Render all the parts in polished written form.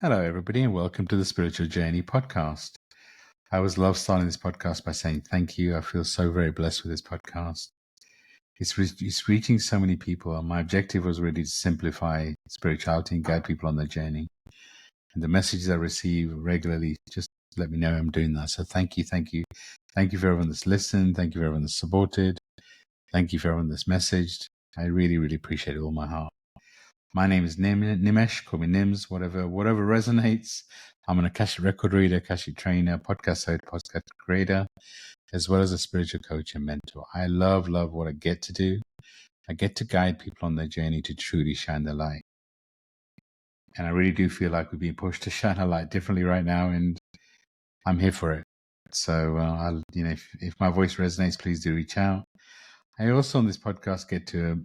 Hello, everybody, and welcome to the Spiritual Journey podcast. I always love starting this podcast by saying thank you. I feel so very blessed with this podcast. It's reaching so many people, and my objective was really to simplify spirituality and guide people on their journey. And the messages I receive regularly just let me know I'm doing that. So thank you, thank you. Thank you for everyone that's listened. Thank you for everyone that's supported. Thank you for everyone that's messaged. I really, really appreciate it with all my heart. My name is Nimesh, call me Nims, whatever resonates. I'm an Akashic record reader, Akashic trainer, podcast host, podcast creator, as well as a spiritual coach and mentor. I love what I get to do. I get to guide people on their journey to truly shine their light. And I really do feel like we're being pushed to shine our light differently right now, and I'm here for it. So, if my voice resonates, please do reach out. I also on this podcast get to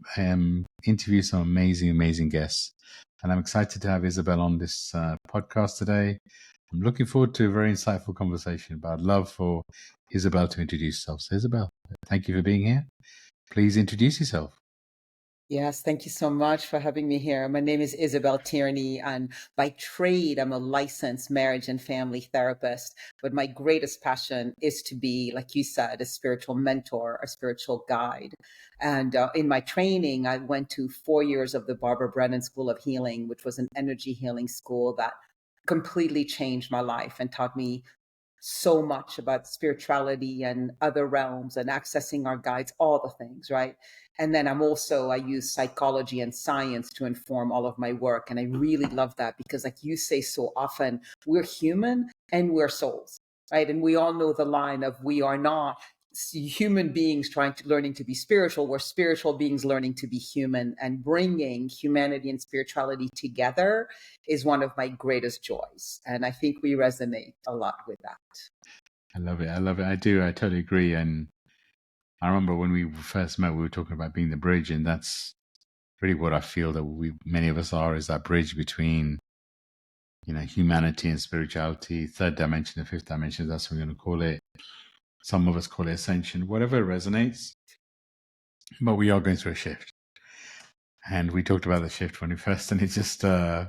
interview some amazing guests. And I'm excited to have Isabelle on this podcast today. I'm looking forward to a very insightful conversation, but I'd love for Isabelle to introduce herself. So Isabelle, thank you for being here. Please introduce yourself. Yes, thank you so much for having me here. My name is Isabelle Tierney, and by trade, I'm a licensed marriage and family therapist. But my greatest passion is to be, like you said, a spiritual mentor, a spiritual guide. And in my training, I went to 4 years of the Barbara Brennan School of Healing, which was an energy healing school that completely changed my life and taught me so much about spirituality and other realms and accessing our guides, all the things, right? And then I use psychology and science to inform all of my work. And I really love that because, like you say so often, we're human and we're souls, right? And we all know the line of we are not human beings learning to be spiritual. We're spiritual beings learning to be human, and bringing humanity and spirituality together is one of my greatest joys. And I think we resonate a lot with that. I love it. I do. I totally agree. And I remember when we first met, we were talking about being the bridge, and that's really what I feel that many of us are, is that bridge between, humanity and spirituality, third dimension, the fifth dimension, that's what we're going to call it. Some of us call it ascension, whatever resonates. But we are going through a shift. And we talked about the shift when we first, and it's just, and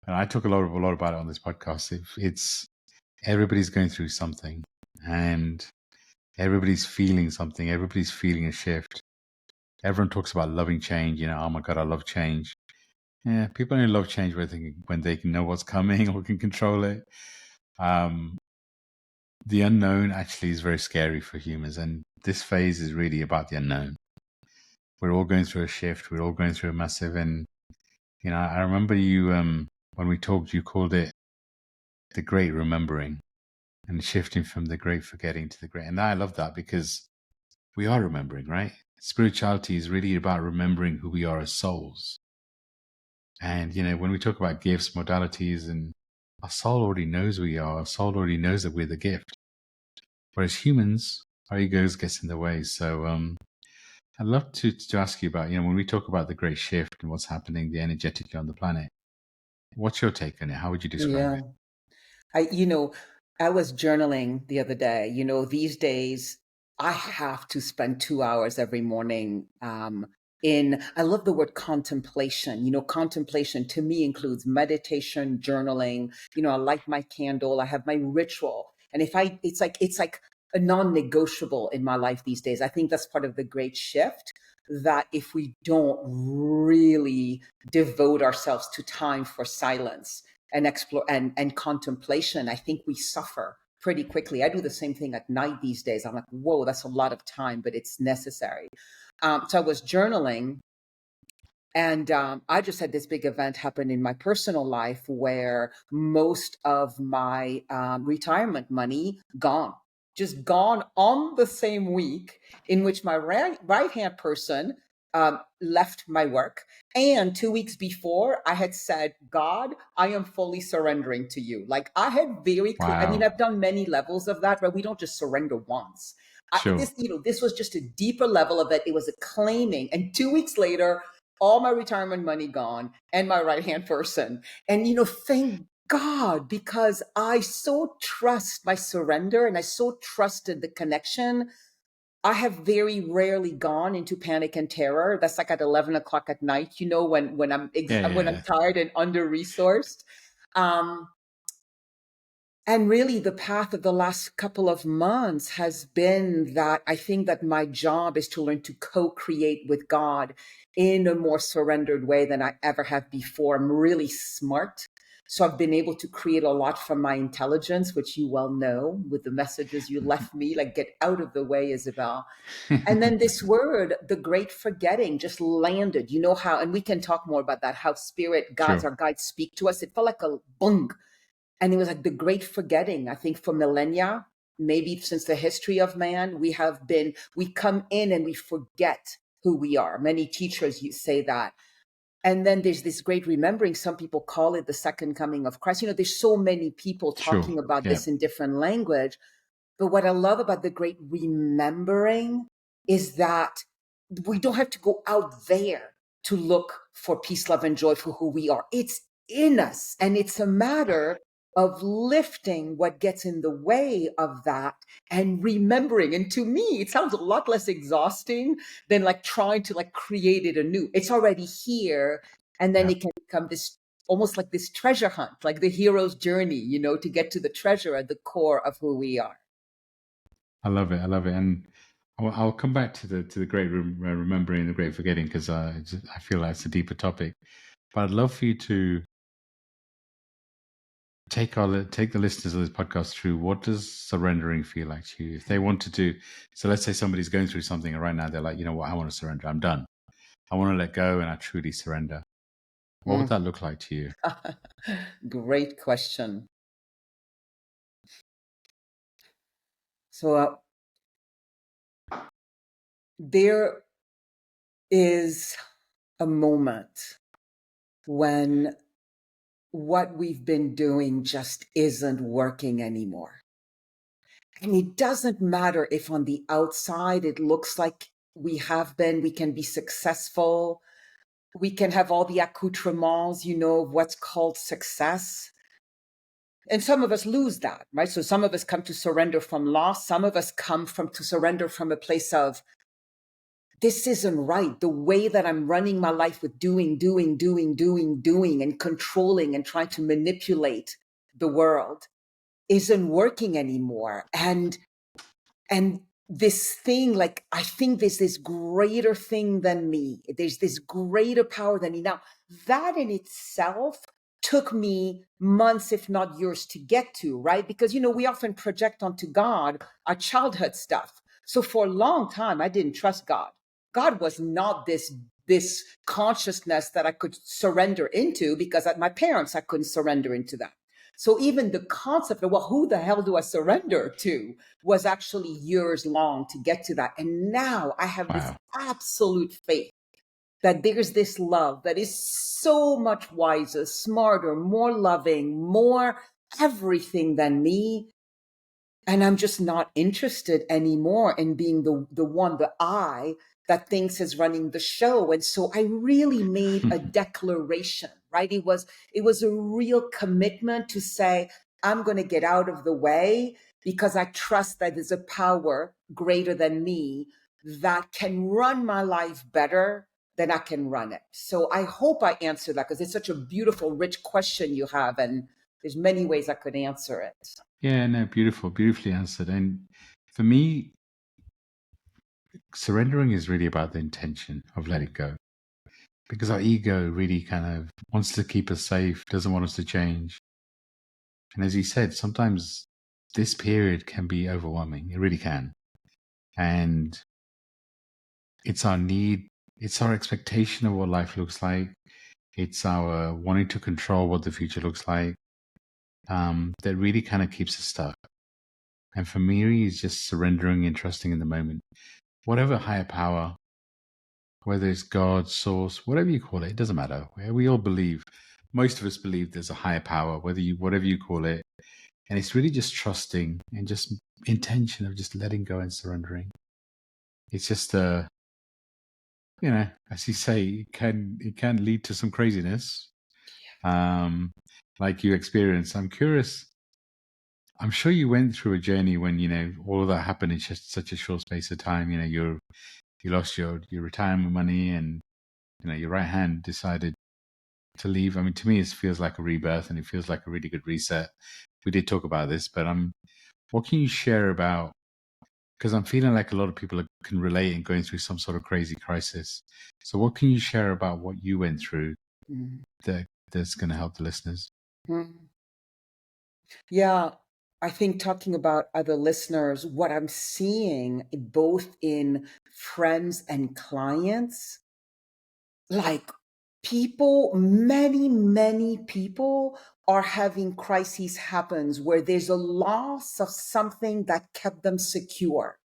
I talk a lot about it on this podcast. It's everybody's going through something, and everybody's feeling something. Everybody's feeling a shift. Everyone talks about loving change. Oh my God, I love change. Yeah, people only love change when they can know what's coming or can control it. The unknown actually is very scary for humans, and this phase is really about the unknown. We're all going through a shift. We're all going through a massive, and I remember you when we talked, you called it the great remembering, and shifting from the great forgetting to the great. And I love that because we are remembering, right? Spirituality is really about remembering who we are as souls. And when we talk about gifts, modalities, and our soul already knows who we are. Our soul already knows that we're the gift. Whereas humans, our egos gets in the way. So I'd love to ask you about, when we talk about the great shift and what's happening, the energetically on the planet, what's your take on it? How would you describe it? I was journaling the other day. These days I have to spend 2 hours every morning I love the word contemplation. Contemplation to me includes meditation, journaling. I light my candle, I have my ritual. And it's like a non-negotiable in my life these days. I think that's part of the great shift, that if we don't really devote ourselves to time for silence and explore and contemplation, I think we suffer pretty quickly. I do the same thing at night these days. I'm like, whoa, that's a lot of time, but it's necessary. So I was journaling, and I just had this big event happen in my personal life where most of my retirement money just gone on the same week in which my right-hand person left my work. And 2 weeks before, I had said, God, I am fully surrendering to you. Like I had very clear, Wow. I've done many levels of that, but we don't just surrender once. Sure. This was just a deeper level of it. It was a claiming. And 2 weeks later, all my retirement money gone and my right-hand person. And, thank God, because I so trust my surrender and I so trusted the connection. I have very rarely gone into panic and terror. That's like at 11 o'clock at night, when I'm tired and under-resourced. Um, and really, the path of the last couple of months has been that I think that my job is to learn to co-create with God in a more surrendered way than I ever have before. I'm really smart. So I've been able to create a lot from my intelligence, which you well know with the messages you left me, like get out of the way, Isabel. And then this word, the great forgetting, just landed. You know how, and we can talk more about that, how spirit guides, Sure. our guides speak to us. It felt like a bung. And it was like the great forgetting. I think for millennia, maybe since the history of man, we come in and we forget who we are. Many teachers say that. And then there's this great remembering. Some people call it the second coming of Christ. There's so many people Sure. talking about Yeah. this in different language. But what I love about the great remembering is that we don't have to go out there to look for peace, love, and joy for who we are. It's in us. And it's a matter of lifting what gets in the way of that and remembering. And to me, it sounds a lot less exhausting than like trying to like create it anew. It's already here. And then Yeah. it can become this almost like this treasure hunt, like the hero's journey, to get to the treasure at the core of who we are. I love it. I love it. And I'll come back to the great remembering and the great forgetting because I feel like it's a deeper topic. But I'd love for you to take the listeners of this podcast through what does surrendering feel like to you if they wanted to. So let's say somebody's going through something and right now they're like, you know what, I want to surrender. I'm done. I want to let go and I truly surrender. What would Mm. that look like to you? Great question. So there is a moment when what we've been doing just isn't working anymore. And it doesn't matter if on the outside it looks like we can be successful, we can have all the accoutrements, of what's called success. And some of us lose that, right? So some of us come to surrender from loss. Some of us come to surrender from a place of, this isn't right. The way that I'm running my life with doing, and controlling and trying to manipulate the world isn't working anymore. And this thing, like, I think there's this greater thing than me. There's this greater power than me. Now, that in itself took me months, if not years, to get to, right? Because, we often project onto God our childhood stuff. So for a long time, I didn't trust God. God was not this consciousness that I could surrender into, because at my parents, I couldn't surrender into that. So even the concept of, well, who the hell do I surrender to, was actually years long to get to that. And now I have this Wow. absolute faith that there's this love that is so much wiser, smarter, more loving, more everything than me. And I'm just not interested anymore in being the I that thinks is running the show. And so I really made a declaration, right? It was a real commitment to say, I'm going to get out of the way because I trust that there's a power greater than me that can run my life better than I can run it. So I hope I answered that, because it's such a beautiful, rich question you have. And there's many ways I could answer it. Yeah, no, beautifully answered. And for me, surrendering is really about the intention of letting go. Because our ego really kind of wants to keep us safe, doesn't want us to change. And as you said, sometimes this period can be overwhelming. It really can. And it's our need, it's our expectation of what life looks like. It's our wanting to control what the future looks like, that really kind of keeps us stuck. And for me, it's just surrendering and trusting in the moment. Whatever higher power, whether it's God, source, whatever you call it, it doesn't matter. We all believe, most of us believe there's a higher power, whatever you call it. And it's really just trusting and just intention of just letting go and surrendering. It's just as you say, it can lead to some craziness, like you experienced. I'm curious. I'm sure you went through a journey when all of that happened in just such a short space of time. You lost your retirement money, and your right hand decided to leave. I mean, to me, it feels like a rebirth, and it feels like a really good reset. We did talk about this, but what can you share about? Because I'm feeling like a lot of people can relate and going through some sort of crazy crisis. So, what can you share about what you went through Mm. that's going to help the listeners? Mm. Yeah, I think talking about other listeners, what I'm seeing both in friends and clients, like people, many people are having crises happens where there's a loss of something that kept them secure.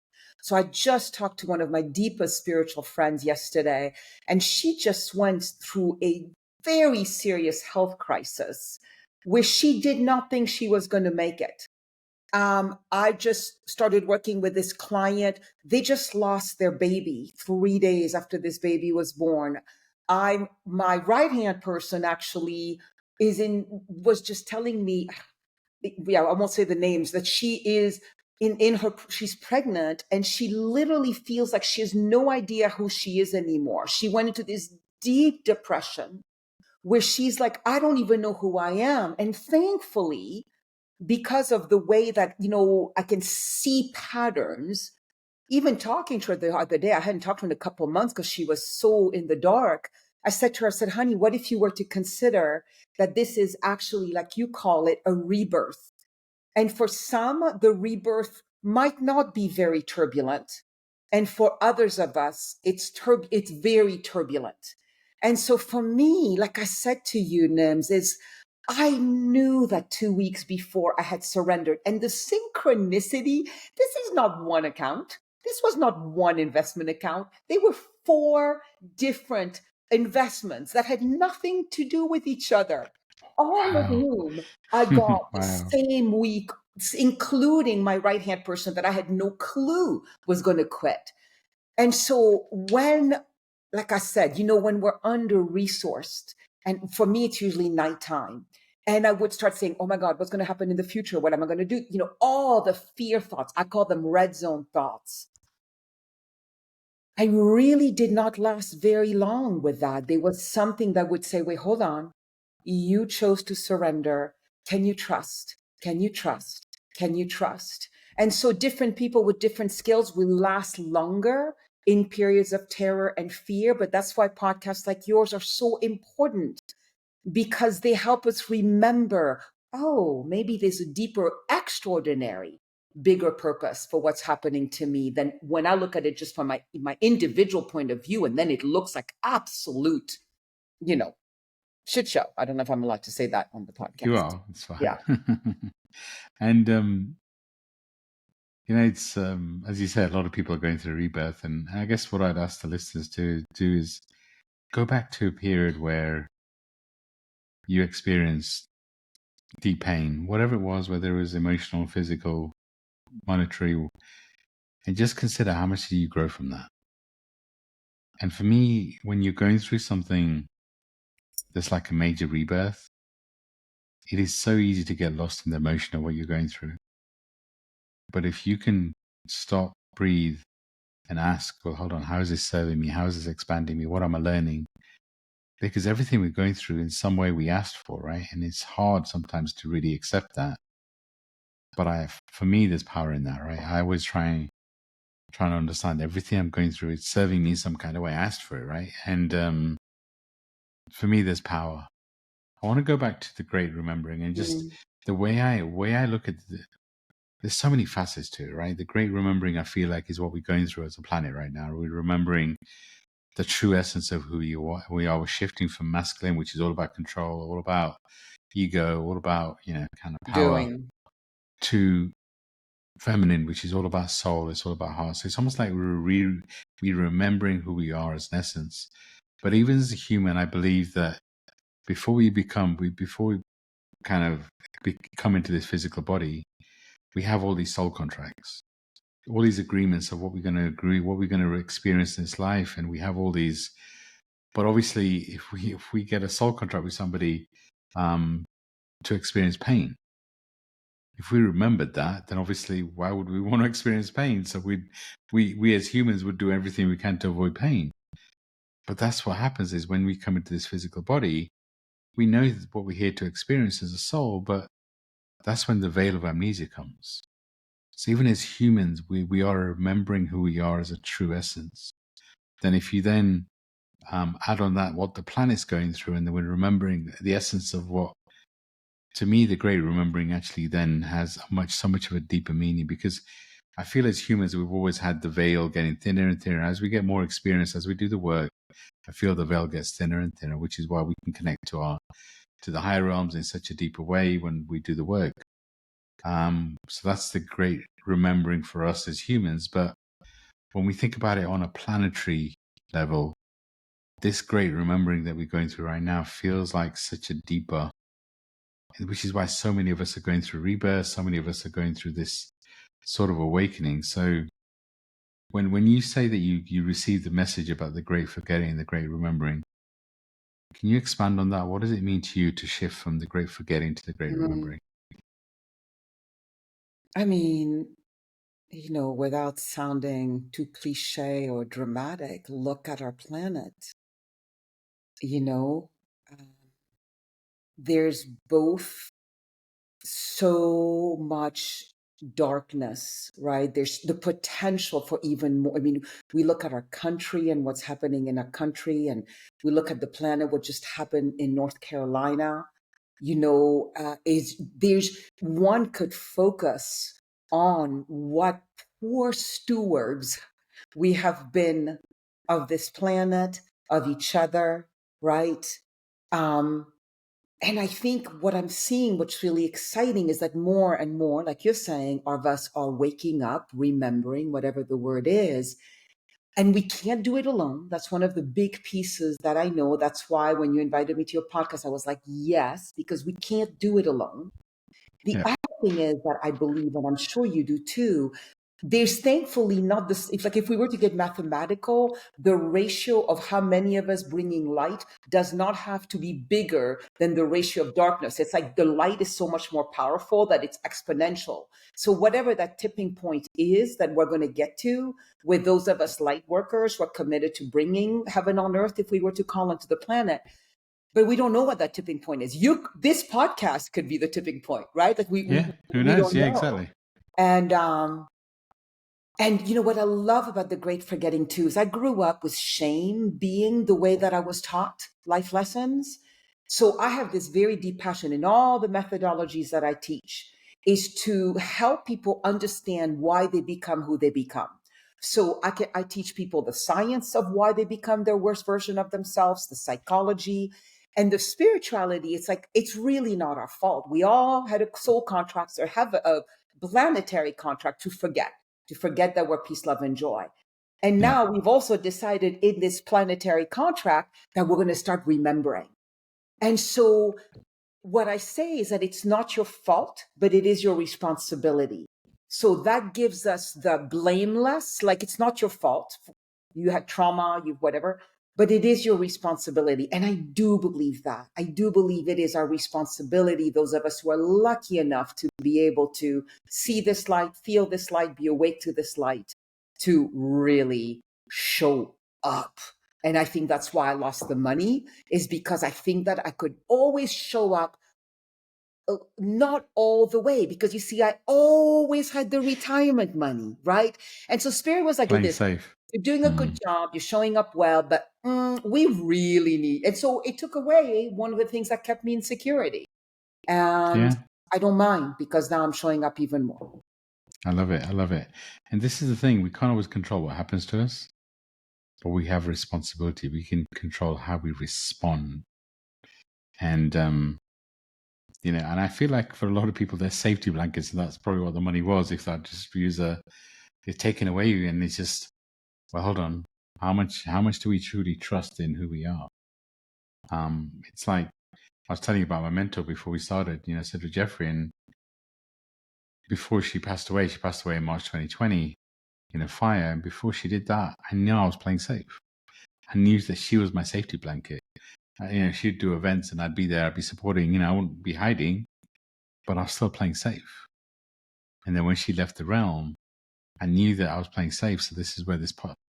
So I just talked to one of my deepest spiritual friends yesterday, and she just went through a very serious health crisis where she did not think she was going to make it. I just started working with this client. They just lost their baby 3 days after this baby was born. My right hand person actually was just telling me, yeah, I won't say the names, that she is she's pregnant and she literally feels like she has no idea who she is anymore. She went into this deep depression where she's like, I don't even know who I am. And thankfully, because of the way that, I can see patterns, even talking to her the other day, I hadn't talked to her in a couple of months because she was so in the dark. I said to her, I said, honey, what if you were to consider that this is actually, like you call it, a rebirth? And for some, the rebirth might not be very turbulent. And for others of us, it's very turbulent. And so for me, like I said to you, Nims, is I knew that 2 weeks before I had surrendered. And the synchronicity, this is not one account. This was not one investment account. They were four different investments that had nothing to do with each other. All of Wow. whom I got the Wow. same week, including my right hand person that I had no clue was going to quit. And so like I said, when we're under resourced, and for me, it's usually nighttime. And I would start saying, oh my God, what's going to happen in the future? What am I going to do? All the fear thoughts, I call them red zone thoughts. I really did not last very long with that. There was something that would say, wait, hold on. You chose to surrender. Can you trust? Can you trust? Can you trust? And so different people with different skills will last longer in periods of terror and fear. But that's why podcasts like yours are so important, because they help us remember, oh, maybe there's a deeper, extraordinary, bigger purpose for what's happening to me than when I look at it just from my individual point of view. And then it looks like absolute, shit show. I don't know if I'm allowed to say that on the You podcast. are. It's fine. Yeah. And it's as you said, a lot of people are going through rebirth, and I guess what I'd ask the listeners to do is go back to a period where you experienced deep pain, whatever it was, whether it was emotional, physical, monetary, and just consider how much do you grow from that. And for me, when you're going through something that's like a major rebirth, it is so easy to get lost in the emotion of what you're going through. But if you can stop, breathe, and ask, well, hold on, how is this serving me? How is this expanding me? What am I learning? Because everything we're going through, in some way, we asked for, right? And it's hard sometimes to really accept that. But for me, there's power in that, right? I always trying to understand everything I'm going through. It's serving me some kind of way. I asked for it, right? And for me, there's power. I want to go back to the great remembering and just Mm. the way I look at there's so many facets to it, right? The great remembering, I feel like, is what we're going through as a planet right now. We're remembering the true essence of who we are. We're shifting from masculine, which is all about control, all about ego, all about, kind of power, Doing. to feminine, which is all about soul. It's all about heart. So it's almost like we're remembering who we are as an essence. But even as a human, I believe that before we kind of come into this physical body, we have all these soul contracts, all these agreements of what we're going to agree, what we're going to experience in this life, and we have all these. But obviously, if we get a soul contract with somebody to experience pain, if we remembered that, then obviously, why would we want to experience pain? So we as humans would do everything we can to avoid pain. But that's what happens is when we come into this physical body, we know that what we're here to experience as a soul, but that's when the veil of amnesia comes. So even as humans, we are remembering who we are as a true essence. Then if you then add on that what the planet's going through, and then we're remembering the essence of what, to me, the great remembering actually then has so much of a deeper meaning, because I feel as humans, we've always had the veil getting thinner and thinner. As we get more experience, as we do the work, I feel the veil gets thinner and thinner, which is why we can connect to the higher realms in such a deeper way when we do the work. So that's the great remembering for us as humans. But when we think about it on a planetary level, this great remembering that we're going through right now feels like such a deeper, which is why so many of us are going through rebirth. So many of us are going through this sort of awakening. So when you say that you received the message about the great forgetting and the great remembering, can you expand on that? What does it mean to you to shift from the great forgetting to the great remembering? I mean, without sounding too cliche or dramatic, look at our planet. You know, um, there's both so much darkness, right? There's the potential for even more. I mean, we look at our country and what's happening in our country, and we look at the planet, what just happened in North Carolina. Is there's one could focus on what poor stewards we have been of this planet, of each other, right? Um, and I think what I'm seeing, what's really exciting, is that more and more, like you're saying, of us are waking up, remembering whatever the word is. And we can't do it alone. That's one of the big pieces that I know. That's why when you invited me to your podcast, I was like, yes, because we can't do it alone. The Yeah. other thing is that I believe, and I'm sure you do too, there's thankfully not this. It's like if we were to get mathematical, the ratio of how many of us bringing light does not have to be bigger than the ratio of darkness. It's like the light is so much more powerful that it's exponential. So whatever that tipping point is that we're going to get to, with those of us light workers who are committed to bringing heaven on earth, if we were to call into the planet, but we don't know what that tipping point is. This podcast could be the tipping point, right? Like Yeah. Who we knows? don't Yeah, know. exactly. And what I love about the great forgetting too is I grew up with shame being the way that I was taught life lessons. So I have this very deep passion in all the methodologies that I teach is to help people understand why they become who they become. So I teach people the science of why they become their worst version of themselves, the psychology, and the spirituality. It's like it's really not our fault. We all had a soul contract or have a planetary contract to forget that we're peace, love, and joy. And Yeah. now we've also decided in this planetary contract that we're going to start remembering. And so what I say is that it's not your fault, but it is your responsibility. So that gives us the blameless, like it's not your fault. You had trauma, you whatever, but it is your responsibility. And I do believe that. I do believe it is our responsibility, those of us who are lucky enough to be able to see this light, feel this light, be awake to this light, to really show up. And I think that's why I lost the money, is because I think that I could always show up, not all the way, because you see, I always had the retirement money, right? And so Spirit was like, Playing listen, safe. you're doing a good job, you're showing up well, but we really need. And so it took away one of the things that kept me in security. And Yeah. I don't mind because now I'm showing up even more. I love it. I love it. And this is the thing, we can't always control what happens to us, but we have responsibility. We can control how we respond. And and I feel like for a lot of people, they're safety blankets, and that's probably what the money was. If that just is taken away, and it's just, well, hold on, how much do we truly trust in who we are? It's like I was telling you about my mentor before we started, Cedric Jeffrey, and before she passed away in March 2020 in a fire, and before she did that, I knew I was playing safe. I knew that she was my safety blanket. She'd do events, and I'd be there, I'd be supporting. I wouldn't be hiding, but I was still playing safe. And then when she left the realm, I knew that I was playing safe. So this is where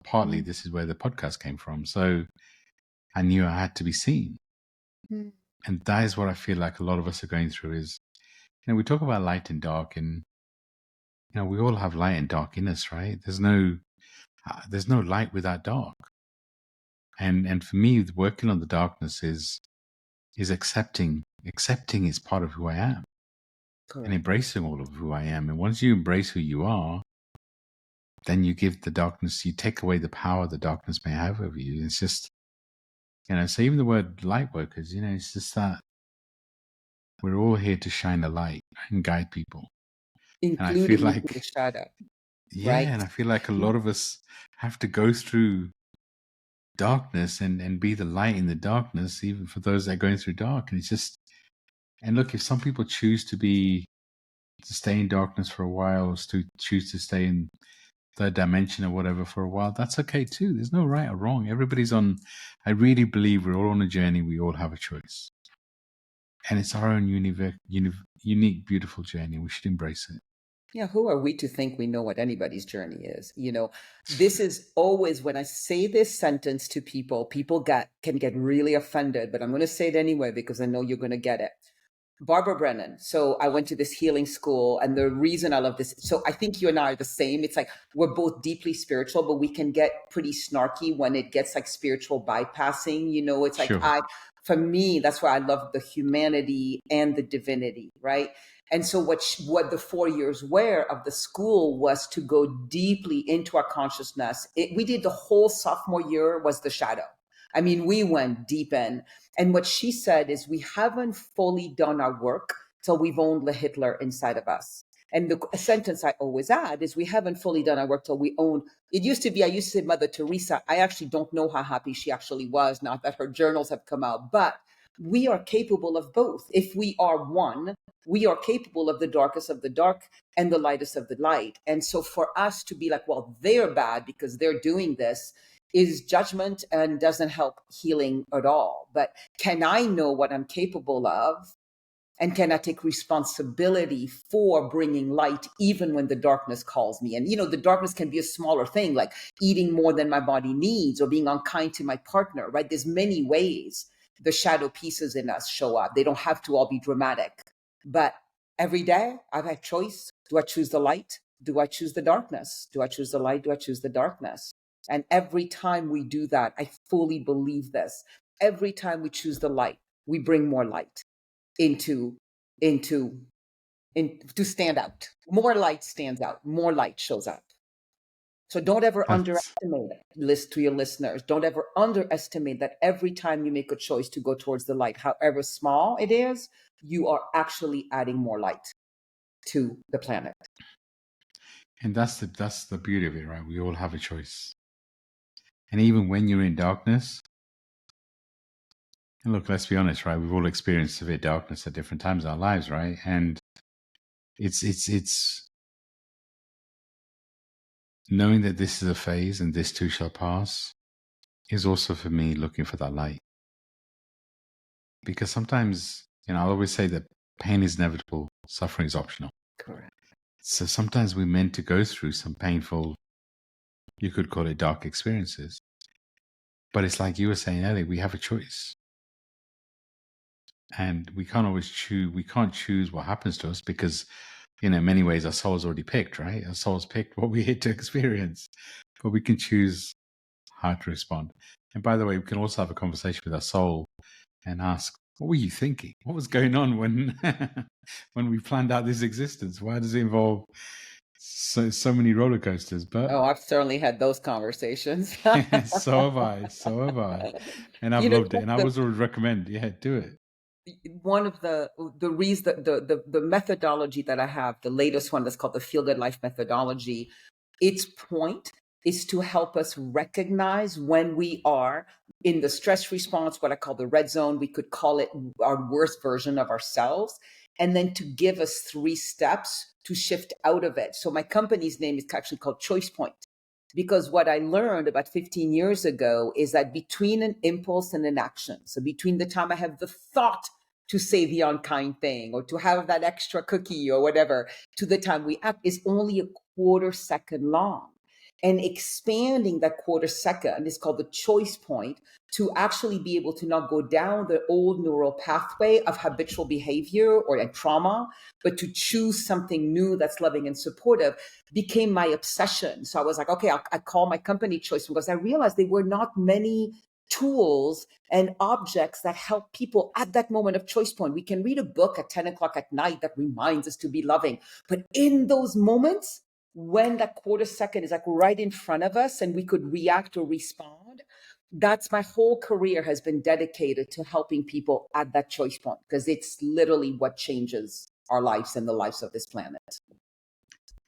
partly this is where the podcast came from. So I knew I had to be seen. And that is what I feel like a lot of us are going through is, we talk about light and dark, and, we all have light and dark in us, right? There's no light without dark. And for me, working on the darkness is accepting is part of who I am. Correct. And embracing all of who I am. And once you embrace who you are, then you give the darkness, you take away the power the darkness may have over you. It's just, so even the word light workers, it's just that we're all here to shine a light and guide people. And I feel Including into the like, shadow, yeah, right? and I feel like a lot of us have to go through darkness and be the light in the darkness, even for those that are going through dark. And it's just, and look, if some people choose to stay in darkness for a while, or to choose to stay in third dimension or whatever for a while, that's okay too. There's no right or wrong. I really believe we're all on a journey. We all have a choice. And it's our own unique, beautiful journey. We should embrace it. Yeah, who are we to think we know what anybody's journey is? This is always when I say this sentence to people, can get really offended, but I'm going to say it anyway because I know you're going to get it. Barbara Brennan. So I went to this healing school, and the reason I love this, so I think you and I are the same. It's like we're both deeply spiritual, but we can get pretty snarky when it gets like spiritual bypassing. It's like Sure. for me, that's why I love the humanity and the divinity, right? And so what the 4 years were of the school was to go deeply into our consciousness. We did the whole sophomore year was the shadow. I mean, we went deep in. And what she said is, we haven't fully done our work till we've owned the Hitler inside of us. And a sentence I always add is, we haven't fully done our work till we own. It used to be, I used to say Mother Teresa. I actually don't know how happy she actually was, not that her journals have come out, but we are capable of both. If we are one, we are capable of the darkest of the dark and the lightest of the light. And so for us to be like, well, they're bad because they're doing this, is judgment and doesn't help healing at all. But can I know what I'm capable of? And can I take responsibility for bringing light even when the darkness calls me? And, the darkness can be a smaller thing, like eating more than my body needs or being unkind to my partner, right? There's many ways the shadow pieces in us show up. They don't have to all be dramatic. But every day I have a choice. Do I choose the light? Do I choose the darkness? Do I choose the light? Do I choose the darkness? And every time we do that, I fully believe this. Every time we choose the light, we bring more light into to stand out. More light stands out. More light shows up. So don't ever That's, underestimate it. List to your listeners. Don't ever underestimate that every time you make a choice to go towards the light, however small it is, you are actually adding more light to the planet. and that's the beauty of it, right? We all have a choice. And even when you're in darkness, and look, let's be honest, right? We've all experienced severe darkness at different times in our lives, right? And it's knowing that this is a phase and this too shall pass is also for me looking for that light. Because sometimes, I'll always say that pain is inevitable, suffering is optional. Correct. So sometimes we're meant to go through some painful, you could call it dark experiences. But it's like you were saying earlier, we have a choice. And we can't always choose, we can't choose what happens to us because, in many ways, our soul's already picked, right? Our soul's picked what we're here to experience. But we can choose how to respond. And by the way, we can also have a conversation with our soul and ask, what were you thinking? What was going on when when we planned out this existence? Why does it involve so many roller coasters? But I've certainly had those conversations. so have I. And I've loved it. And I always would recommend, do it. One of the reason the methodology that I have, the latest one that's called the Feel Good Life methodology, its point is to help us recognize when we are in the stress response, what I call the red zone. We could call it our worst version of ourselves, and then to give us 3 steps to shift out of it. So my company's name is actually called Choice Point, because what I learned about 15 years ago is that between an impulse and an action, so between the time I have the thought to say the unkind thing or to have that extra cookie or whatever, to the time we act, is only a quarter second long. and expanding that quarter second is called the choice point, to actually be able to not go down the old neural pathway of habitual behavior or a trauma, but to choose something new that's loving and supportive, became my obsession. So I was like, okay, I call my company choice, because I realized there were not many tools and objects that help people at that moment of choice point. We can read a book at 10 o'clock at night that reminds us to be loving, but in those moments when that quarter second is like right in front of us and we could react or respond, that's my whole career has been dedicated to helping people at that choice point, because it's literally what changes our lives and the lives of this planet.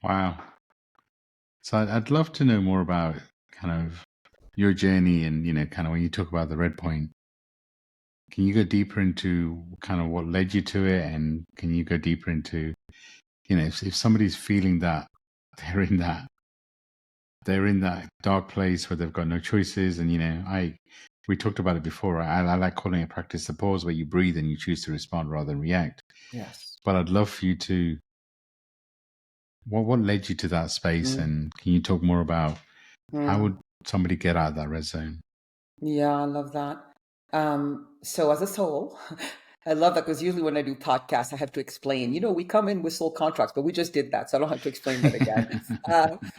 Wow. So I'd love to know more about kind of your journey and, kind of when you talk about the red point, can you go deeper into kind of what led you to it? And can you go deeper into, if somebody's feeling that they're in that, dark place where they've got no choices. And, we talked about it before. I like calling it practice the pause, where you breathe and you choose to respond rather than react. Yes. But I'd love for you to, what led you to that space? And can you talk more about how would somebody get out of that red zone? Yeah, I love that. So as a soul, I love that, because usually when I do podcasts, I have to explain, we come in with soul contracts, but we just did that. So I don't have to explain that again.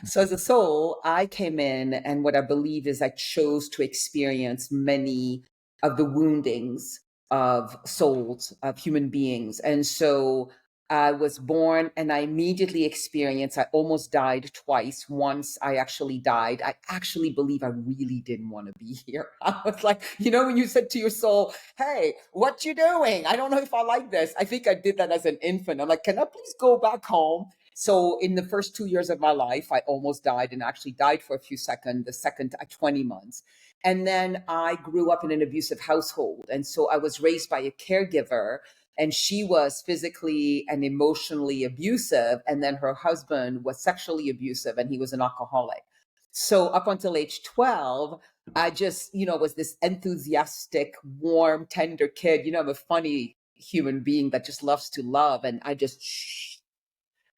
So as a soul, I came in, and what I believe is I chose to experience many of the woundings of souls, of human beings. And so I was born and I immediately experienced, I almost died twice. Once I actually died. I actually believe I really didn't want to be here. I was like, when you said to your soul, hey, what you doing? I don't know if I like this. I think I did that as an infant. I'm like, can I please go back home? So in the first 2 years of my life, I almost died, and actually died for a few seconds, the second at 20 months. And then I grew up in an abusive household. And so I was raised by a caregiver, and she was physically and emotionally abusive. And then her husband was sexually abusive, and he was an alcoholic. So up until age 12, I just, was this enthusiastic, warm, tender kid. I'm a funny human being that just loves to love. And I just,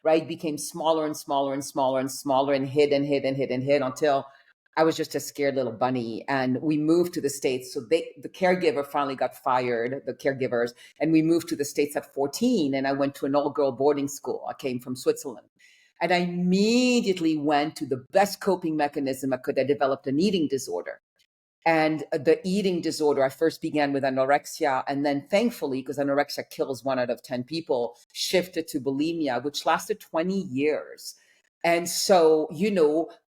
right, became smaller and smaller and smaller and smaller, and hid and hid and hid and hid until I was just a scared little bunny. And we moved to the States. So the caregiver finally got fired, the caregivers, and we moved to the States at 14. And I went to an all-girl boarding school. I came from Switzerland. And I immediately went to the best coping mechanism I could. I developed an eating disorder. And the eating disorder, I first began with anorexia, and then thankfully, because anorexia kills 1 out of 10 people, shifted to bulimia, which lasted 20 years. And so,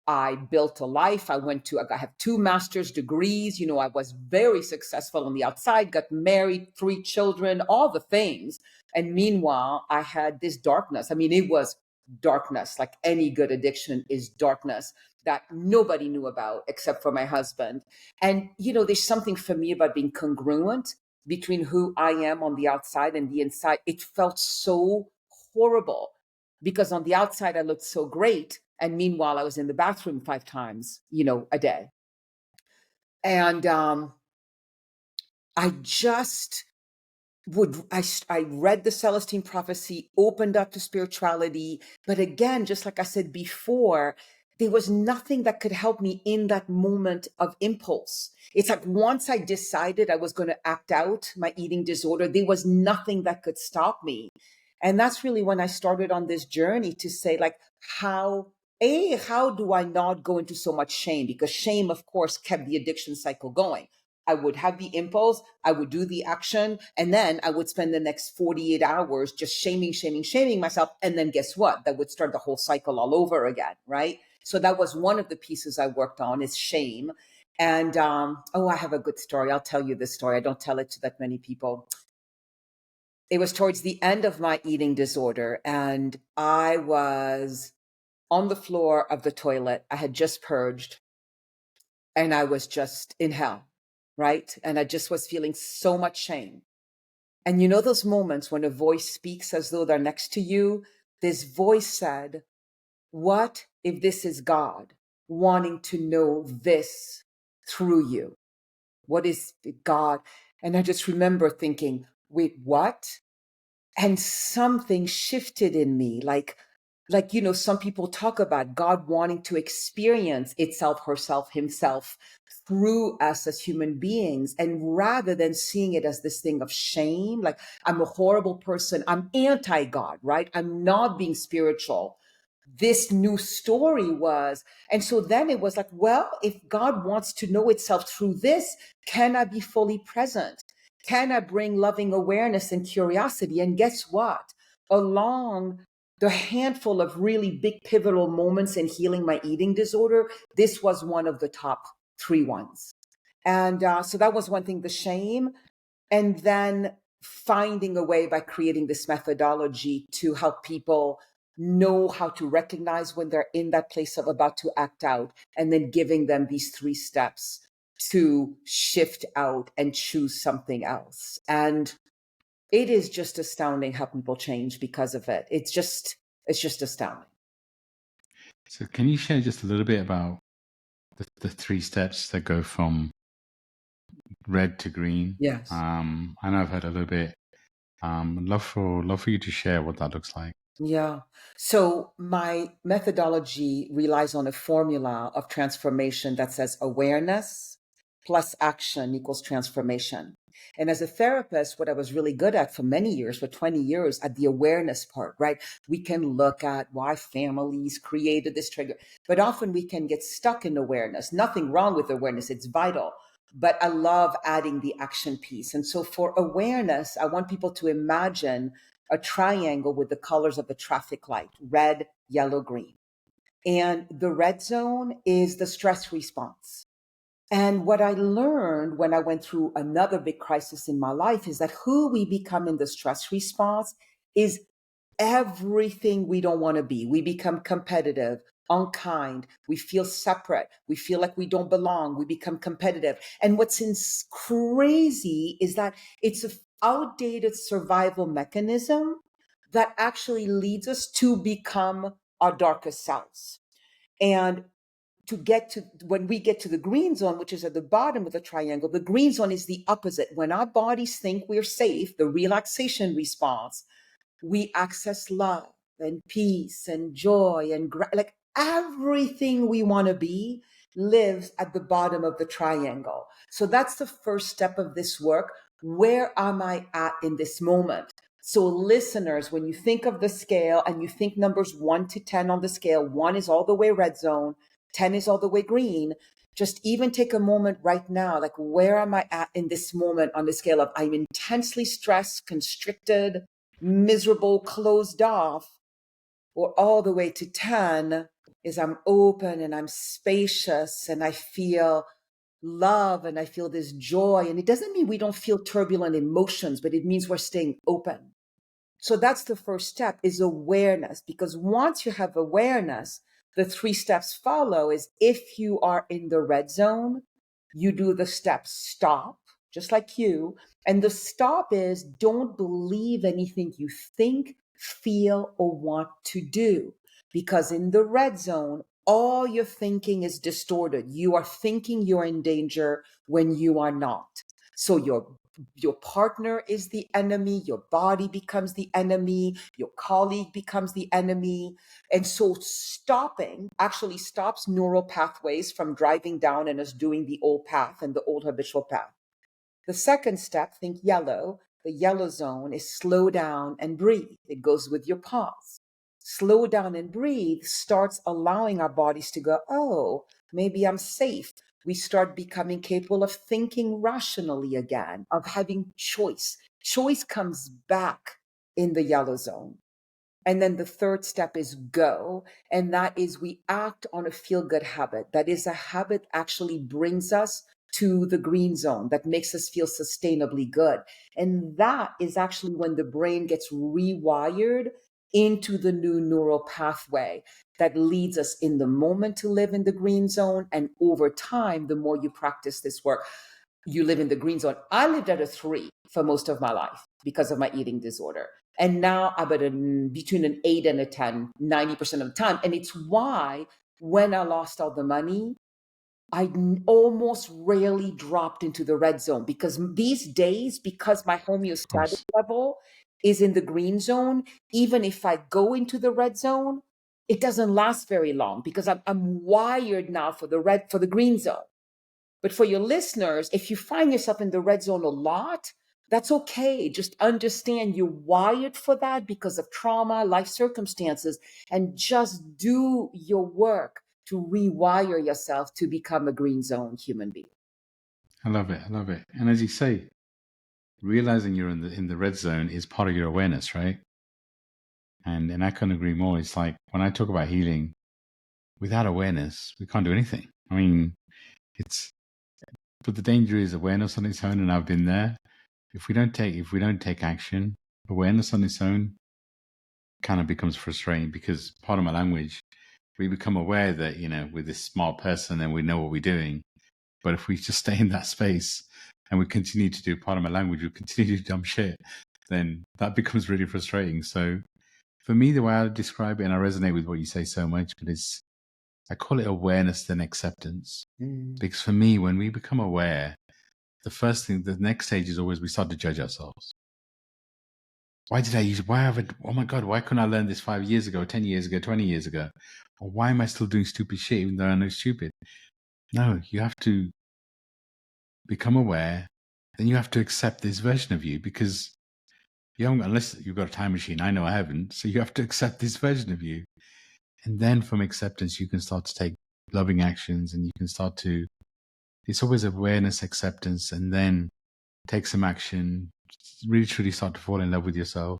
I built a life. I have 2 master's degrees. I was very successful on the outside, got married, 3 children, all the things. And meanwhile, I had this darkness. I mean, it was darkness, like any good addiction is darkness, that nobody knew about except for my husband. And, there's something for me about being congruent between who I am on the outside and the inside. It felt so horrible, because on the outside, I looked so great. And meanwhile, I was in the bathroom 5 times, a day. And I just I read the Celestine prophecy, opened up to spirituality. But again, just like I said before, there was nothing that could help me in that moment of impulse. It's like once I decided I was going to act out my eating disorder, there was nothing that could stop me. And that's really when I started on this journey to say, like, how do I not go into so much shame? Because shame, of course, kept the addiction cycle going. I would have the impulse, I would do the action, and then I would spend the next 48 hours just shaming myself. And then guess what? That would start the whole cycle all over again, right? So that was one of the pieces I worked on, is shame. And I have a good story. I'll tell you this story. I don't tell it to that many people. It was towards the end of my eating disorder, and I was on the floor of the toilet. I had just purged, and I was just in hell, right? And I just was feeling so much shame. And those moments when a voice speaks as though they're next to you? This voice said, what if this is God wanting to know this through you? What is God? And I just remember thinking, wait, what? And something shifted in me. Like, like, some people talk about God wanting to experience itself, herself, himself through us as human beings. And rather than seeing it as this thing of shame, like I'm a horrible person, I'm anti God, right? I'm not being spiritual. This new story was. And so then it was like, well, if God wants to know itself through this, can I be fully present? Can I bring loving awareness and curiosity? And guess what? Along the handful of really big pivotal moments in healing my eating disorder, this was one of the top three ones. And so that was one thing, the shame. And then finding a way by creating this methodology to help people know how to recognize when they're in that place of about to act out, and then giving them these 3 steps to shift out and choose something else. And it is just astounding how people change because of it. It's just astounding. So can you share just a little bit about the 3 steps that go from red to green? Yes. I know I've heard a little bit. Love for you to share what that looks like. Yeah. So my methodology relies on a formula of transformation that says awareness plus action equals transformation. And as a therapist, what I was really good at for many years, for 20 years, at the awareness part, right? We can look at why families created this trigger, but often we can get stuck in awareness. Nothing wrong with awareness, it's vital. But I love adding the action piece. And so for awareness, I want people to imagine a triangle with the colors of the traffic light, red, yellow, green. And the red zone is the stress response. And what I learned when I went through another big crisis in my life is that who we become in the stress response is everything we don't want to be. We become competitive, unkind. We feel separate. We feel like we don't belong. We become competitive. And what's crazy is that it's an outdated survival mechanism that actually leads us to become our darkest selves. And to get to when we get to the green zone, which is at the bottom of the triangle, the green zone is the opposite. When our bodies think we're safe, the relaxation response, we access love and peace and joy and like everything we want to be lives at the bottom of the triangle. So that's the first step of this work. Where am I at in this moment? So listeners, when you think of the scale and you think numbers 1 to 10 on the scale, 1 is all the way red zone, 10 is all the way green. Just even take a moment right now, like where am I at in this moment on the scale of I'm intensely stressed, constricted, miserable, closed off, or all the way to 10 is I'm open and I'm spacious and I feel love and I feel this joy. And it doesn't mean we don't feel turbulent emotions, but it means we're staying open. So that's the first step, is awareness, because once you have awareness, the 3 steps follow is if you are in the red zone, you do the step stop, just like you. And the stop is don't believe anything you think, feel, or want to do. Because in the red zone, all your thinking is distorted. You are thinking you're in danger when you are not. So your partner is the enemy, your body becomes the enemy, your colleague becomes the enemy. And so stopping actually stops neural pathways from driving down and us doing the old path and the old habitual path. The second step, think yellow. The yellow zone is slow down and breathe. It goes with your pause. Slow down and breathe starts allowing our bodies to go, oh, maybe I'm safe. We start becoming capable of thinking rationally again, of having choice. Choice comes back in the yellow zone. And then the third step is go. And that is we act on a feel good habit. That is a habit actually brings us to the green zone that makes us feel sustainably good. And that is actually when the brain gets rewired into the new neural pathway that leads us in the moment to live in the green zone. And over time, the more you practice this work, you live in the green zone. I lived at a 3 for most of my life because of my eating disorder. And now I'm at between an 8 and a 10, 90% of the time. And it's why when I lost all the money, I almost rarely dropped into the red zone, because these days, because my Of homeostatic course. level is in the green zone, even if I go into the red zone, it doesn't last very long because I'm wired now for the green zone. But for your listeners, if you find yourself in the red zone a lot, that's okay. Just understand you're wired for that because of trauma, life circumstances, and just do your work to rewire yourself to become a green zone human being. I love it. I love it. And as you say, realizing you're in the red zone is part of your awareness, right? And I couldn't agree more. It's like when I talk about healing, without awareness, we can't do anything. I mean, it's but the danger is awareness on its own, and I've been there. If we don't take action, awareness on its own kind of becomes frustrating because part of my language, we become aware that, we're this smart person and we know what we're doing. But if we just stay in that space and we continue to do part of my language, we continue to do dumb shit, then that becomes really frustrating. So for me, the way I describe it, and I resonate with what you say so much, but I call it awareness then acceptance. Because for me, when we become aware, the next stage is always we start to judge ourselves. Oh my God, why couldn't I learn this 5 years ago, 10 years ago, 20 years ago? Or why am I still doing stupid shit even though I know it's stupid? No, you have to become aware, then you have to accept this version of you because unless you've got a time machine. I know I haven't. So you have to accept this version of you. And then from acceptance, you can start to take loving actions and you can it's always awareness, acceptance, and then take some action, really truly start to fall in love with yourself.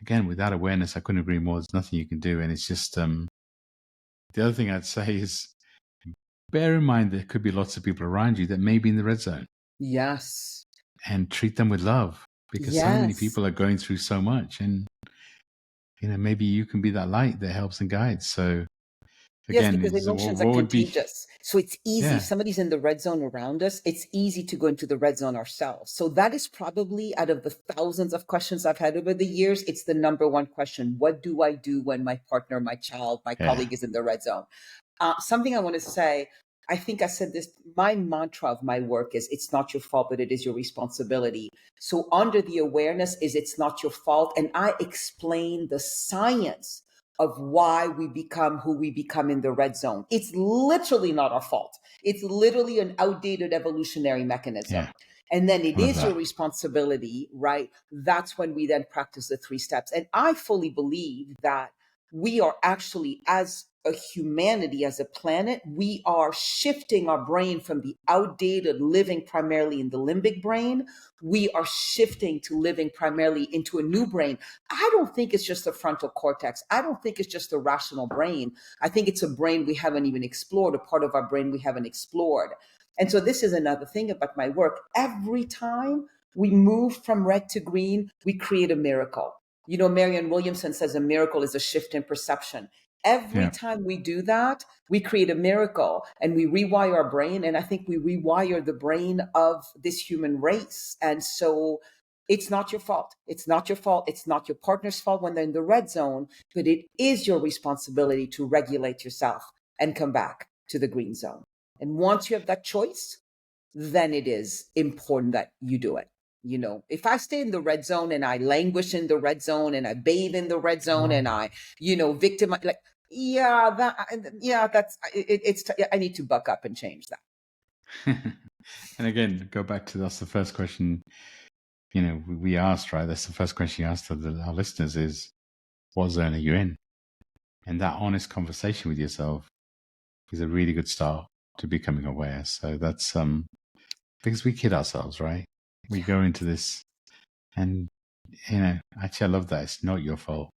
Again, without awareness, I couldn't agree more. There's nothing you can do. And it's just, the other thing I'd say is bear in mind there could be lots of people around you that may be in the red zone. Yes. And treat them with love because so many people are going through so much. And, maybe you can be that light that helps and guides. So Yes, again, because emotions are what would be, contagious. So it's easy. If yeah, somebody's in the red zone around us, it's easy to go into the red zone ourselves. So that is probably out of the thousands of questions I've had over the years, it's the number one question. What do I do when my partner, my child, my colleague is in the red zone? Something I want to say, I think I said this, my mantra of my work is it's not your fault, but it is your responsibility. So under the awareness is it's not your fault. And I explain the science of why we become who we become in the red zone. It's literally not our fault. It's literally an outdated evolutionary mechanism. yeah, And then it I love is your that. responsibility, right? That's when we then practice the 3 steps. And I fully believe that we are actually, as a humanity, as a planet, we are shifting our brain from the outdated living primarily in the limbic brain. We are shifting to living primarily into a new brain. I don't think it's just the frontal cortex. I don't think it's just the rational brain. I think it's a brain we haven't even explored, a part of our brain we haven't explored. And so this is another thing about my work. Every time we move from red to green, we create a miracle. Marianne Williamson says a miracle is a shift in perception. Every Yeah. time we do that, we create a miracle and we rewire our brain. And I think we rewire the brain of this human race. And so it's not your fault. It's not your fault. It's not your partner's fault when they're in the red zone, but it is your responsibility to regulate yourself and come back to the green zone. And once you have that choice, then it is important that you do it. If I stay in the red zone and I languish in the red zone and I bathe in the red zone and I, victimize, like, that's I need to buck up and change that. And again, go back to that's the first question, we asked, right? That's the first question you asked our listeners is, what zone are you in? And that honest conversation with yourself is a really good start to becoming aware. So that's because we kid ourselves, right? We go into this and actually I love that. It's not your fault,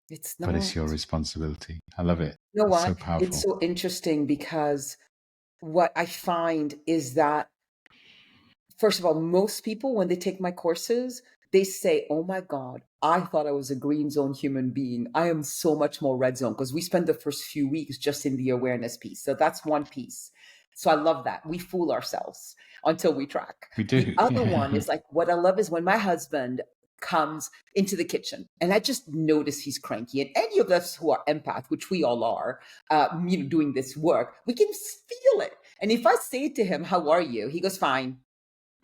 It's but it's not. your responsibility. I love it. You know It's so what? It's powerful. so interesting because what I find is that, first of all, most people, when they take my courses, they say, oh my God, I thought I was a green zone human being. I am so much more red zone, because we spend the first few weeks just in the awareness piece. So that's one piece. So I love that. We fool ourselves until we track. We The do. other one Yeah. is like, what I love is when my husband comes into the kitchen and I just notice he's cranky. And any of us who are empath, which we all are, doing this work, we can feel it. And if I say to him, how are you? He goes, fine.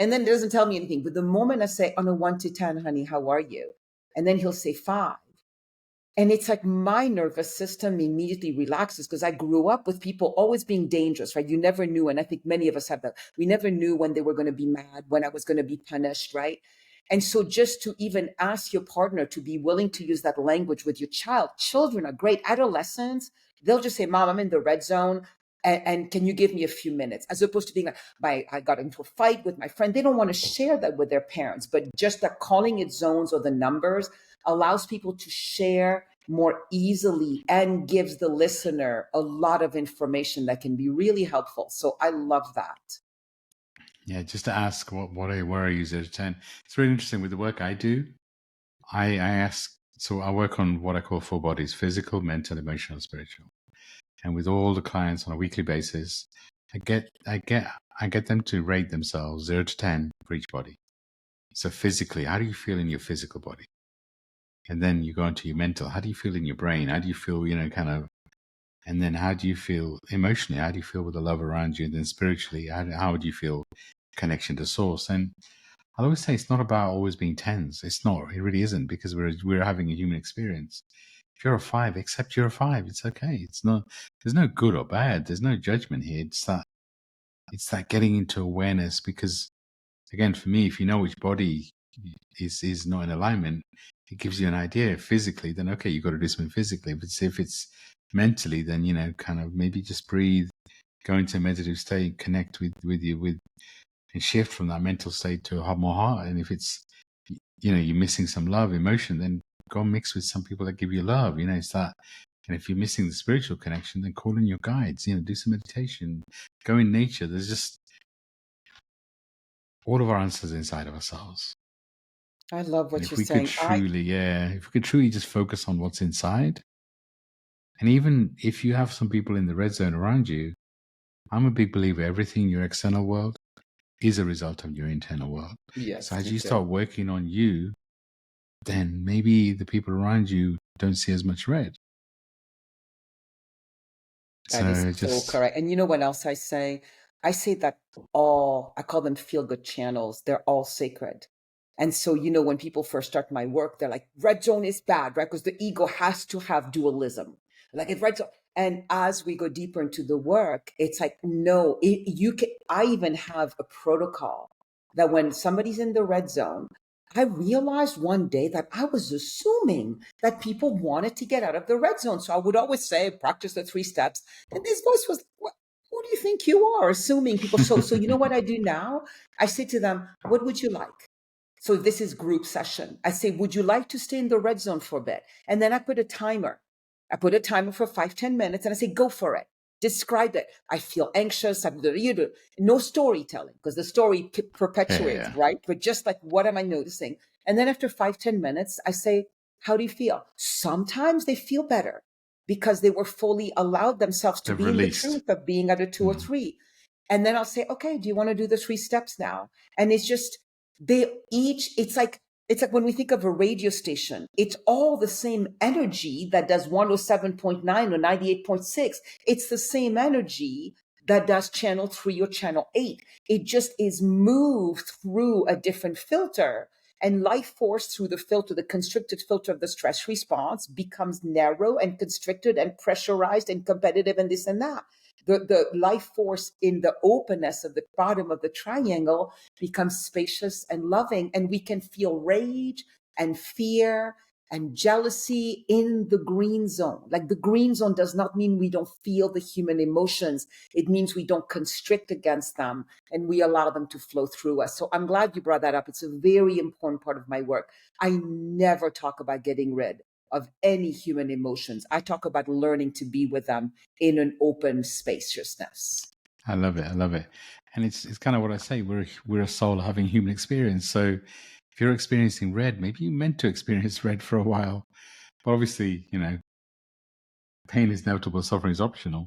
And then doesn't tell me anything. But the moment I say, on a 1 to 10, honey, how are you? And then he'll say 5. And it's like my nervous system immediately relaxes because I grew up with people always being dangerous, right? You never knew. And I think many of us have that. We never knew when they were going to be mad, when I was going to be punished, right? And so just to even ask your partner to be willing to use that language with your child, children are great. Adolescents, they'll just say, Mom, I'm in the red zone. And can you give me a few minutes? As opposed to being like, I got into a fight with my friend. They don't want to share that with their parents, but just that calling it zones or the numbers allows people to share more easily and gives the listener a lot of information that can be really helpful. So I love that. Yeah, just to ask where I use it at 10. It's really interesting with the work I do. I ask, so I work on what I call 4 bodies: physical, mental, emotional, spiritual. And with all the clients on a weekly basis, I get them to rate themselves 0 to 10 for each body. So physically, how do you feel in your physical body? And then you go into your mental. How do you feel in your brain? How do you feel, kind of, and then how do you feel emotionally? How do you feel with the love around you? And then spiritually, how would you feel connection to source? And I always say it's not about always being tens. It's not. It really isn't, because we're having a human experience. If you're a 5, accept you're a 5. It's okay. It's not. There's no good or bad. There's no judgment here. It's that getting into awareness. Because again, for me, if you know which body is not in alignment, it gives you an idea physically. Then okay, you got to do something physically. But if it's mentally, then kind of maybe just breathe, go into a meditative state, connect with and shift from that mental state to a more heart. And if it's, you're missing some love, emotion, then go mix with some people that give you love. It's that. And if you're missing the spiritual connection, then call in your guides. Do some meditation, go in nature. There's just all of our answers inside of ourselves. I love what And if you're we could saying. truly, if we could truly just focus on what's inside, and even if you have some people in the red zone around you, I'm a big believer everything in your external world is a result of your internal world. So Yes, as me you too. start working on you, then maybe the people around you don't see as much red. That is So so just, correct. And you know what else I say? I say that I call them feel good channels. They're all sacred. And so, when people first start my work, they're like, red zone is bad, right? Because the ego has to have dualism. Like if red zone, and as we go deeper into the work, it's like, no, I even have a protocol that when somebody's in the red zone, I realized one day that I was assuming that people wanted to get out of the red zone. So I would always say, practice the 3 steps. And this voice was, who do you think you are? Assuming people. So you know what I do now? I say to them, what would you like? So this is group session. I say, would you like to stay in the red zone for a bit? And then I put a timer. I put a timer for 5-10 minutes and I say, go for it. Describe it. I feel anxious. No storytelling because the story perpetuates, yeah, right? But just like, what am I noticing? And then after 5-10 minutes, I say, how do you feel? Sometimes they feel better because they were fully allowed themselves to they've be in the released. truth of being at a 2 or 3. And then I'll say, okay, do you want to do the 3 steps now? And it's just, it's like when we think of a radio station, it's all the same energy that does 107.9 or 98.6. It's the same energy that does channel 3 or channel 8. It just is moved through a different filter. And life force through the filter, the constricted filter of the stress response, becomes narrow and constricted and pressurized and competitive and this and that. The life force in the openness of the bottom of the triangle becomes spacious and loving, and we can feel rage and fear and jealousy in the green zone. Like the green zone does not mean we don't feel the human emotions. It means we don't constrict against them and we allow them to flow through us. So I'm glad you brought that up. It's a very important part of my work. I never talk about getting rid of any human emotions. I talk about learning to be with them in an open spaciousness. I love it. I love it. And it's kind of what I say. We're a soul having human experience. So if you're experiencing red, maybe you meant to experience red for a while. But obviously, pain is inevitable, suffering is optional.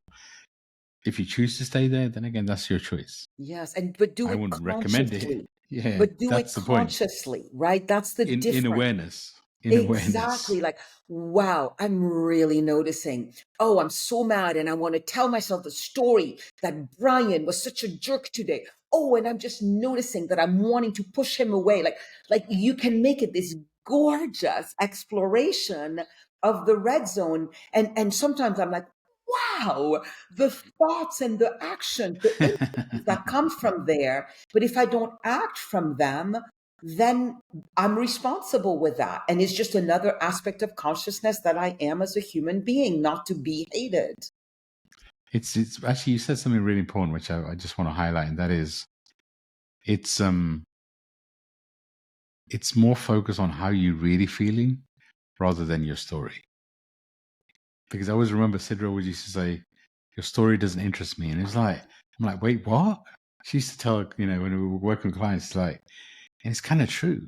If you choose to stay there, then again, that's your choice. Yes, but do I it wouldn't recommend it. consciously. Yeah, But do it that's the point. consciously, right? That's the In difference. awareness. In awareness. Exactly. Like, wow, I'm really noticing. Oh, I'm so mad. And I want to tell myself the story that Brian was such a jerk today. Oh, and I'm just noticing that I'm wanting to push him away. Like you can make it this gorgeous exploration of the red zone. And sometimes I'm like, wow, the thoughts and the actions, the impulses that come from there. But if I don't act from them, then I'm responsible with that. And it's just another aspect of consciousness that I am as a human being, not to be hated. It's actually, you said something really important, which I just want to highlight, and that is it's it's more focused on how you're really feeling rather than your story. Because I always remember Sidra would used to say, "Your story doesn't interest me," and it's like, I'm like, wait, what? She used to tell, when we were working with clients, like, and it's kind of true.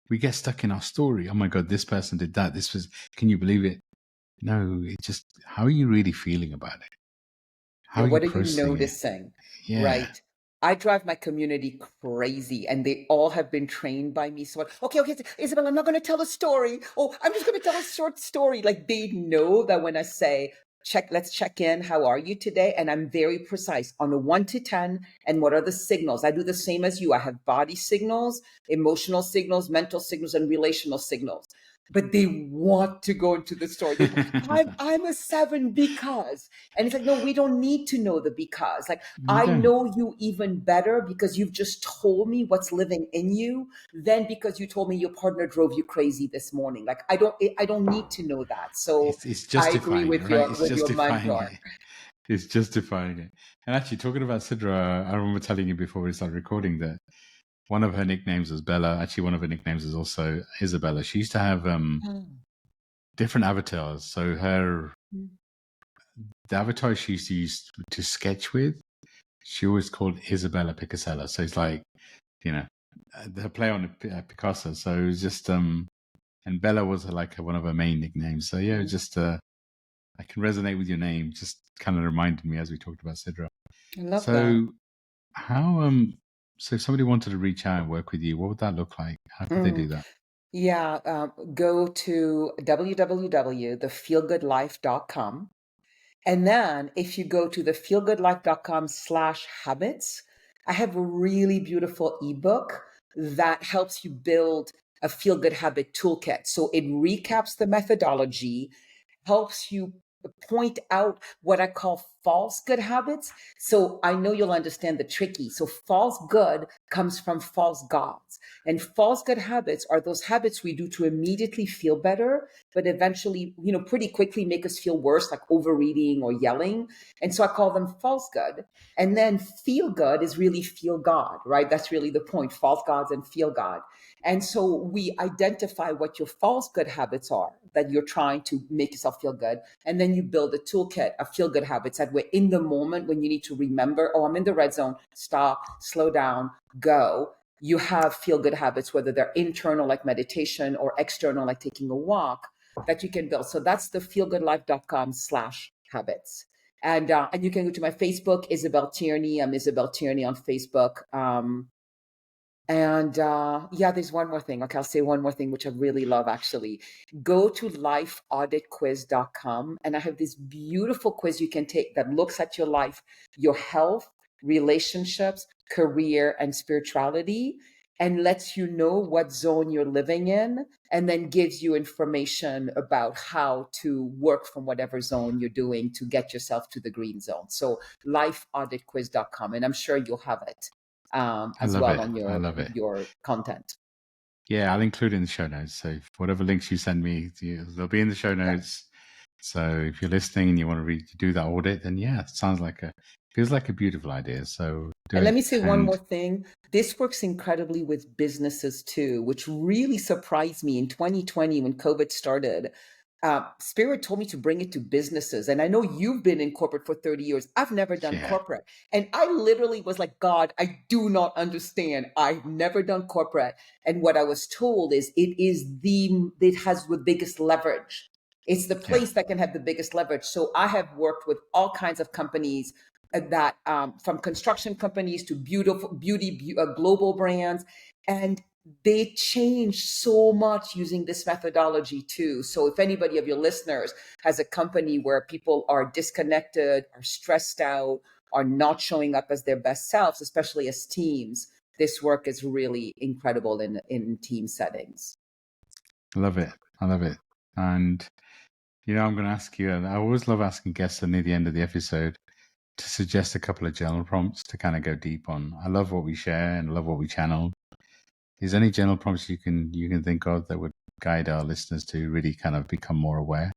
We get stuck in our story. Oh my God, this person did that. This was, can you believe it? No, it's just, how are you really feeling about it? How Yeah, are you what are you processing it? noticing? Yeah. Right. I drive my community crazy, and they all have been trained by me. So, okay, Isabel, I'm not going to tell a story. Oh, I'm just going to tell a short story. Like they know that when I say, let's check in. How are you today? And I'm very precise on a 1 to 10. And what are the signals? I do the same as you. I have body signals, emotional signals, mental signals, and relational signals. But they want to go into the story. I'm a 7 because. And it's like, no, we don't need to know the because. Like, You I don't. know you even better because you've just told me what's living in you than because you told me your partner drove you crazy this morning. Like, I don't need to know that. So It's I agree justifying it, with right? your It's with your justifying mentor. it. It's justifying it. And actually, talking about Sidra, I remember telling you before we started recording that one of her nicknames was Bella. Actually, one of her nicknames is also Isabella. She used to have different avatars. So the avatar she used to use to sketch with, she always called Isabella Picasella. So it's like, her play on Picasso. So it was just and Bella was like one of her main nicknames. So yeah, it was just I can resonate with your name. Just kind of reminded me as we talked about Sidra. I love that. So how so if somebody wanted to reach out and work with you, what would that look like? How could they do Mm. that? Yeah, go to www.thefeelgoodlife.com. And then if you go to thefeelgoodlife.com/habits, I have a really beautiful ebook that helps you build a feel good habit toolkit. So it recaps the methodology, helps you point out what I call false good habits. So I know you'll understand the tricky. So false good comes from false gods. And false good habits are those habits we do to immediately feel better, but eventually, pretty quickly make us feel worse, like overeating or yelling. And so I call them false good. And then feel good is really feel God, right? That's really the point, false gods and feel God. And so we identify what your false good habits are that you're trying to make yourself feel good. And then you build a toolkit of feel good habits that way in the moment when you need to remember, oh, I'm in the red zone, stop, slow down, go. You have feel good habits, whether they're internal like meditation or external like taking a walk, that you can build. So that's the feelgoodlife.com/habits. And you can go to my Facebook, Isabelle Tierney. I'm Isabelle Tierney on Facebook. And yeah, there's one more thing. Okay, I'll say one more thing, which I really love actually. Go to lifeauditquiz.com, and I have this beautiful quiz you can take that looks at your life, your health, relationships, career, and spirituality, and lets you know what zone you're living in, and then gives you information about how to work from whatever zone you're doing to get yourself to the green zone. So lifeauditquiz.com, and I'm sure you'll have it I as love well it. on I your love it. your content. Yeah, I'll include it in the show notes. So whatever links you send me, they'll be in the show Yeah. notes. So if you're listening and you want to do that audit, then yeah, it feels like a beautiful idea. So do And let it. me say one more And thing. This works incredibly with businesses too, which really surprised me in 2020 when COVID started. Spirit told me to bring it to businesses. And I know you've been in corporate for 30 years. I've never done yeah, corporate. And I literally was like, God, I do not understand. I've never done corporate. And what I was told is it has the biggest leverage. It's the yeah, place that can have the biggest leverage. So I have worked with all kinds of companies that from construction companies to global brands, and they change so much using this methodology too. So if anybody of your listeners has a company where people are disconnected, are stressed out, are not showing up as their best selves, especially as teams, this work is really incredible in team settings. I love it. I love it. And I'm going to ask you, and I always love asking guests near the end of the episode to suggest a couple of journal prompts to kind of go deep on. I love what we share and I love what we channel. Is there any journal prompts you can think of that would guide our listeners to really kind of become more aware?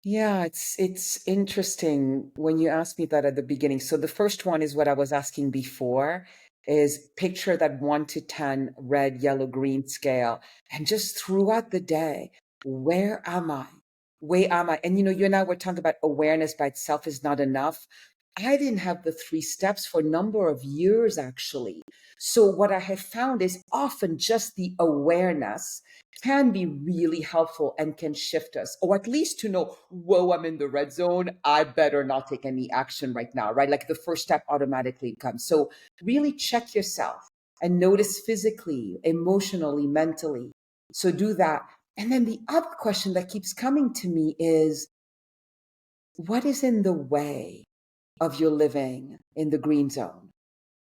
Yeah, it's interesting when you asked me that at the beginning. So the first one is what I was asking before, is picture that 1 to 10 red, yellow, green scale, and just throughout the day, where am I? Where am I? And you and I were talking about awareness by itself is not enough. I didn't have the 3 steps for a number of years, actually. So what I have found is often just the awareness can be really helpful and can shift us, or at least to know, whoa, I'm in the red zone. I better not take any action right now, right? Like the first step automatically comes. So really check yourself and notice physically, emotionally, mentally. So do that. And then the other question that keeps coming to me is, what is in the way of your living in the green zone?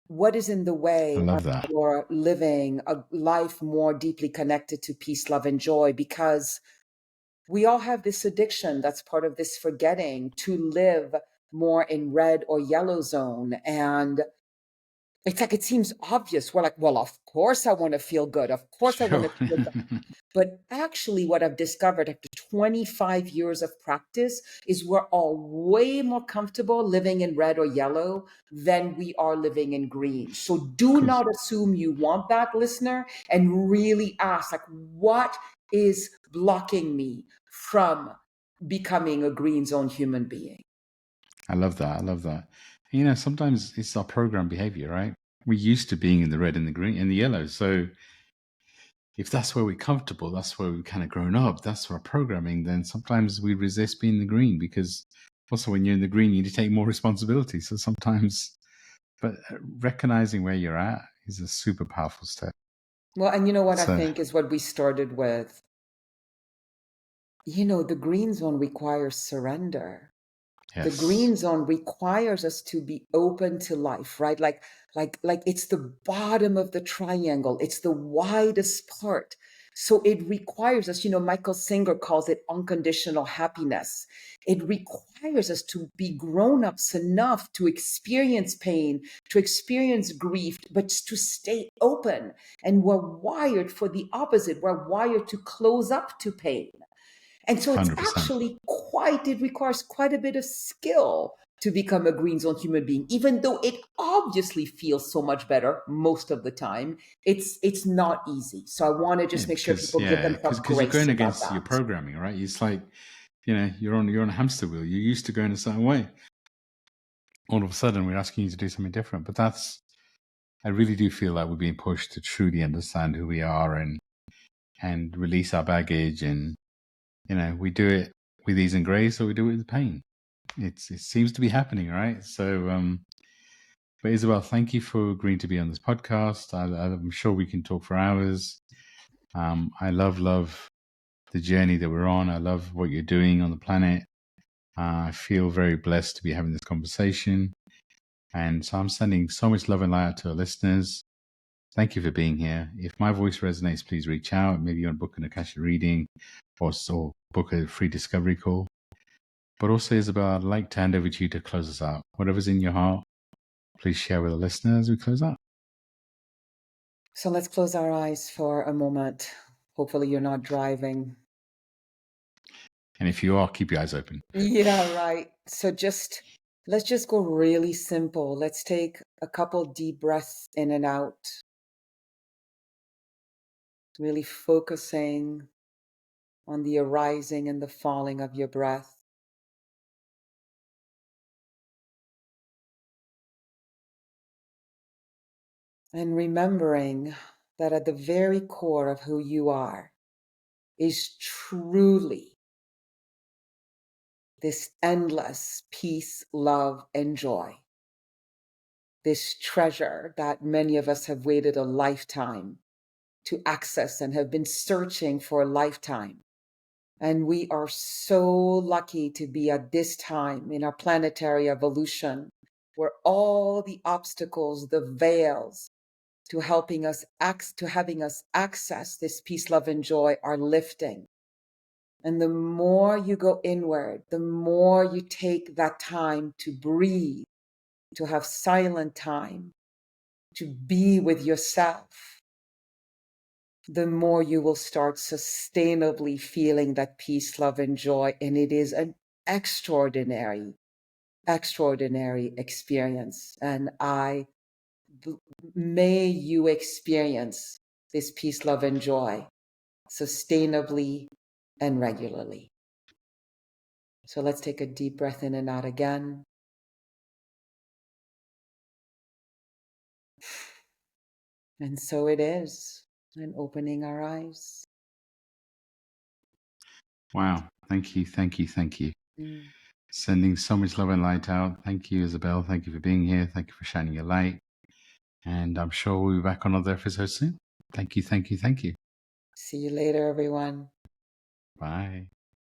What is in the I way of love that. your living a life more deeply connected to peace, love, and joy? Because we all have this addiction that's part of this forgetting to live more in red or yellow zone. And it's like it seems obvious. We're like, well, of course I want to feel good. Of course I want Sure. to feel good. But actually, what I've discovered after 25 years of practice is we're all way more comfortable living in red or yellow than we are living in green. So do Because not assume you want that, listener, and really ask, like, what is blocking me from becoming a green zone human being? I love that. I love that. Sometimes it's our program behavior, right? We're used to being in the red and the green and the yellow. So if that's where we're comfortable, that's where we've kind of grown up, that's our programming, then sometimes we resist being the green because also when you're in the green, you need to take more responsibility. So sometimes, but recognizing where you're at is a super powerful step. Well, and you know what I So, think is what we started with. The green zone requires surrender. The yes, green zone requires us to be open to life, right? Like it's the bottom of the triangle. It's the widest part. So it requires us, Michael Singer calls it unconditional happiness. It requires us to be grown-ups enough to experience pain, to experience grief, but to stay open. And we're wired for the opposite. We're wired to close up to pain. And so it's 100%. actually it requires quite a bit of skill to become a green zone human being, even though it obviously feels so much better most of the time. It's not easy. So I want to Yeah, just make sure because people give yeah, themselves because you're grace going about against your that. programming, right? It's like you're on a hamster wheel. You're used to going a certain way. All of a sudden, we're asking you to do something different. But I really do feel like we're being pushed to truly understand who we are and release our baggage. And we do it with ease and grace, or we do it with pain. It seems to be happening, right? So, but Isabel, thank you for agreeing to be on this podcast. I'm sure we can talk for hours. I love the journey that we're on. I love what you're doing on the planet. I feel very blessed to be having this conversation. And so I'm sending so much love and light out to our listeners. Thank you for being here. If my voice resonates, please reach out. Maybe you want to book an Akasha reading or book a free discovery call. But also, Isabel, I'd like to hand over to you to close us out. Whatever's in your heart, please share with the listeners as we close out. So let's close our eyes for a moment. Hopefully you're not driving. And if you are, keep your eyes open. Yeah, right. So let's just go really simple. Let's take a couple deep breaths in and out, really focusing on the arising and the falling of your breath. And remembering that at the very core of who you are is truly this endless peace, love, and joy. This treasure that many of us have waited a lifetime to access and have been searching for a lifetime. And we are so lucky to be at this time in our planetary evolution where all the obstacles, the veils, to having us access this peace, love, and joy are lifting. And the more you go inward, the more you take that time to breathe, to have silent time, to be with yourself, the more you will start sustainably feeling that peace, love, and joy. And it is an extraordinary, extraordinary experience. And may you experience this peace, love, and joy sustainably and regularly. So let's take a deep breath in and out again. And so it is. And opening our eyes. Wow. Thank you. Thank you. Thank you. Mm. Sending so much love and light out. Thank you, Isabelle. Thank you for being here. Thank you for shining your light. And I'm sure we'll be back on another episode soon. Thank you. Thank you. Thank you. See you later, everyone. Bye.